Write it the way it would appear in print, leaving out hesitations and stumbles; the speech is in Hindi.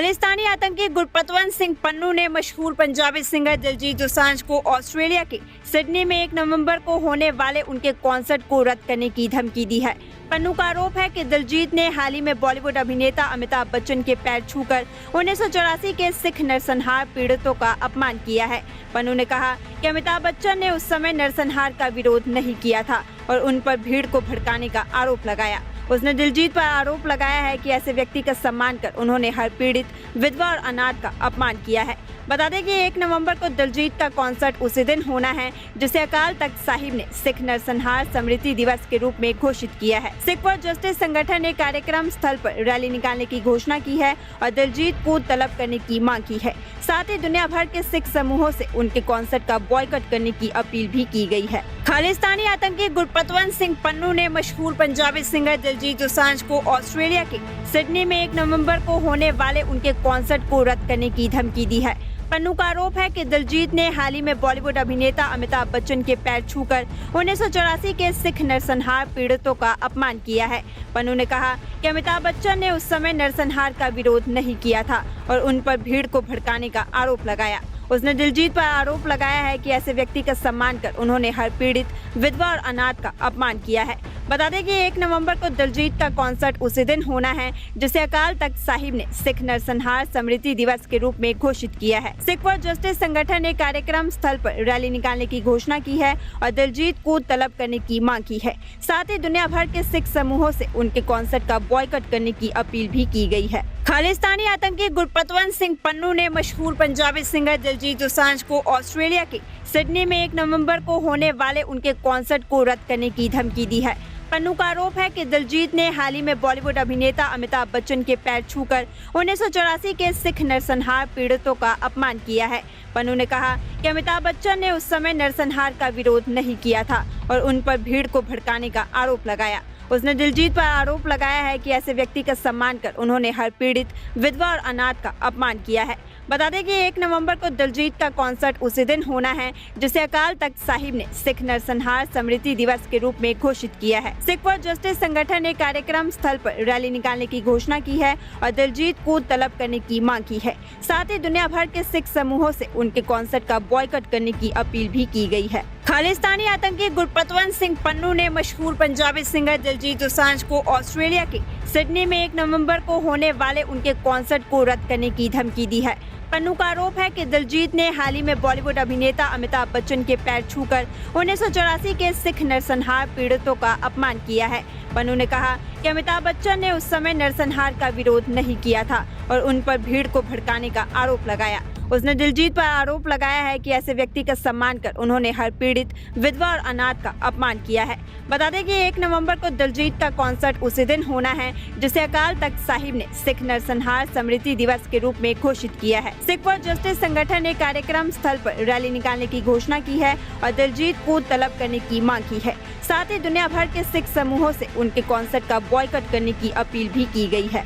खालिस्तानी आतंकी गुरपतवंत सिंह पन्नू ने मशहूर पंजाबी सिंगर दिलजीत दोसांझ को ऑस्ट्रेलिया के सिडनी में 1 नवंबर को होने वाले उनके कॉन्सर्ट को रद्द करने की धमकी दी है। पन्नू का आरोप है कि दिलजीत ने हाल ही में बॉलीवुड अभिनेता अमिताभ बच्चन के पैर छूकर 1984 के सिख नरसंहार पीड़ितों का अपमान किया है। पन्नू ने कहा कि अमिताभ बच्चन ने उस समय नरसंहार का विरोध नहीं किया था और उन पर भीड़ को भड़काने का आरोप लगाया। उसने दिलजीत पर आरोप लगाया है कि ऐसे व्यक्ति का सम्मान कर उन्होंने हर पीड़ित, विधवा और अनाथ का अपमान किया है। बता दें कि 1 नवंबर को दिलजीत का कॉन्सर्ट उसी दिन होना है जिसे अकाल तख्त साहिब ने सिख नरसंहार स्मृति दिवस के रूप में घोषित किया है। सिख फॉर जस्टिस संगठन ने कार्यक्रम स्थल पर रैली निकालने की घोषणा की है और दिलजीत को तलब करने की मांग की है। साथ ही दुनिया भर के सिख समूहों से उनके कॉन्सर्ट का बॉयकॉट करने की अपील भी की गई है। खालिस्तानी आतंकी गुरपतवंत सिंह पन्नू ने मशहूर पंजाबी सिंगर दिलजीत दोसांझ को ऑस्ट्रेलिया के सिडनी में 1 नवंबर को होने वाले उनके कॉन्सर्ट को रद्द करने की धमकी दी है। पन्नू का आरोप है कि दिलजीत ने हाल ही में बॉलीवुड अभिनेता अमिताभ बच्चन के पैर छूकर 1984 के सिख नरसंहार पीड़ितों का अपमान किया है। पन्नू ने कहा कि अमिताभ बच्चन ने उस समय नरसंहार का विरोध नहीं किया था और उन पर भीड़ को भड़काने का आरोप लगाया। उसने दिलजीत पर आरोप लगाया है कि ऐसे व्यक्ति का सम्मान कर उन्होंने हर पीड़ित, विधवा और अनाथ का अपमान किया है। बता दें कि 1 नवंबर को दिलजीत का कॉन्सर्ट उसी दिन होना है जिसे अकाल तख्त साहिब ने सिख नरसंहार स्मृति दिवस के रूप में घोषित किया है। सिख फॉर जस्टिस संगठन ने कार्यक्रम स्थल पर रैली निकालने की घोषणा की है और दिलजीत को तलब करने की मांग की है। साथ ही दुनिया भर के सिख समूहों से उनके कॉन्सर्ट का बॉयकॉट करने की अपील भी की गई है। खालिस्तानी आतंकी गुरपतवंत सिंह पन्नू ने मशहूर पंजाबी सिंगर दिलजीत दोसांझ को ऑस्ट्रेलिया के सिडनी में 1 नवंबर को होने वाले उनके कॉन्सर्ट को रद्द करने की धमकी दी है। पन्नू का आरोप है कि दिलजीत ने हाल ही में बॉलीवुड अभिनेता अमिताभ बच्चन के पैर छूकर 1984 के सिख नरसंहार पीड़ितों का अपमान किया है। पन्नू ने कहा कि अमिताभ बच्चन ने उस समय नरसंहार का विरोध नहीं किया था और उन पर भीड़ को भड़काने का आरोप लगाया। उसने दिलजीत पर आरोप लगाया है कि ऐसे व्यक्ति का सम्मान कर उन्होंने हर पीड़ित, विधवा और अनाथ का अपमान किया है। बता दें कि 1 नवंबर को दिलजीत का कॉन्सर्ट उसी दिन होना है जिसे अकाल तख्त साहिब ने सिख नरसंहार स्मृति दिवस के रूप में घोषित किया है। सिख फॉर जस्टिस संगठन ने कार्यक्रम स्थल पर रैली निकालने की घोषणा की है और दिलजीत को तलब करने की मांग की है। साथ ही दुनिया भर के सिख समूहों से उनके कॉन्सर्ट का बॉयकॉट करने की अपील भी की गई है। खालिस्तानी आतंकी गुरपतवंत सिंह पन्नू ने मशहूर पंजाबी सिंगर दिलजीत दोसांझ को ऑस्ट्रेलिया के सिडनी में 1 नवंबर को होने वाले उनके कॉन्सर्ट को रद्द करने की धमकी दी है। पन्नू का आरोप है कि दिलजीत ने हाल ही में बॉलीवुड अभिनेता अमिताभ बच्चन के पैर छूकर 1984 के सिख नरसंहार पीड़ितों का अपमान किया है। पन्नू ने कहा कि अमिताभ बच्चन ने उस समय नरसंहार का विरोध नहीं किया था और उन पर भीड़ को भड़काने का आरोप लगाया। उसने दिलजीत पर आरोप लगाया है कि ऐसे व्यक्ति का सम्मान कर उन्होंने हर पीड़ित, विधवा और अनाथ का अपमान किया है। बता दें कि 1 नवंबर को दिलजीत का कॉन्सर्ट उसी दिन होना है जिसे अकाल तख्त साहिब ने सिख नरसंहार स्मृति दिवस के रूप में घोषित किया है। सिख फॉर जस्टिस संगठन ने कार्यक्रम स्थल पर रैली निकालने की घोषणा की है और दिलजीत को तलब करने की मांग की है। साथ ही दुनिया भर के सिख समूहों से उनके कॉन्सर्ट का बॉयकॉट करने की अपील भी की गई है।